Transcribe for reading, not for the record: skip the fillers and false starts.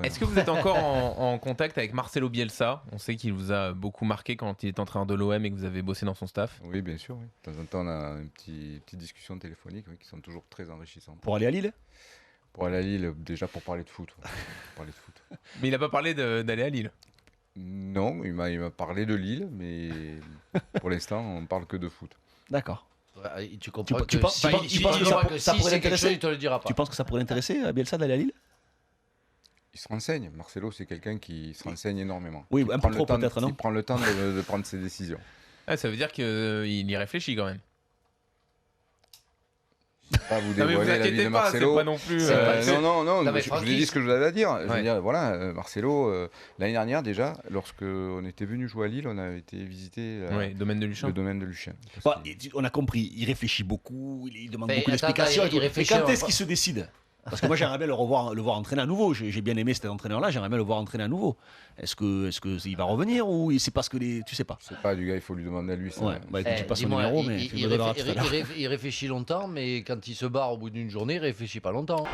Est-ce que vous êtes encore en contact avec Marcelo Bielsa? On sait qu'il vous a beaucoup marqué quand il est entraîneur de l'OM et que vous avez bossé dans son staff. Oui, bien sûr. Oui. De temps en temps, on a une petite discussion téléphonique qui sont toujours très enrichissantes. Pour aller à Lille? Pour aller à Lille, déjà pour parler de foot. Parler de foot. Mais il n'a pas parlé d'aller à Lille. Non, il m'a parlé de Lille, mais pour l'instant, on parle que de foot. D'accord. Tu comprends tu penses que ça pourrait si c'est quelque l'intéresser chose, il te le dira pas. Tu penses que ça pourrait l'intéresser à Bielsa d'aller à Lille? Il se renseigne. Marcelo, c'est quelqu'un qui se renseigne énormément. Oui, il un prend peu le trop temps, peut-être, non? Il prend le temps de prendre ses décisions. Ah, ça veut dire qu'il y réfléchit quand même. Pas vous Non, mais vous dévoiler la vie inquiétez de pas, Marcelo. c'est pas non plus. Non, mais je vous ai dit ce que je avais à dire. Je veux Ouais. dire, voilà, Marcelo, l'année dernière déjà, lorsque on était venu jouer à Lille, on a été visiter Ouais, domaine de le Luchin. domaine de Luchin. Bah, on a compris, il réfléchit beaucoup, il demande Mais beaucoup attends, d'explications. il et tout. Mais réfléchit quand en- est-ce qu'il se décide? Parce que moi j'aimerais bien le voir entraîner à nouveau. J'ai bien aimé cet entraîneur-là, j'aimerais bien le voir entraîner à nouveau. Est-ce que il va revenir ou c'est parce que tu sais pas? C'est pas du gars, il faut lui demander à lui. Ça. Ouais, bah écoute, j'ai pas son Dis-moi, numéro, mais tu me le donneras tout à l'heure. il réfléchit longtemps, mais quand il se barre au bout d'une journée, il réfléchit pas longtemps.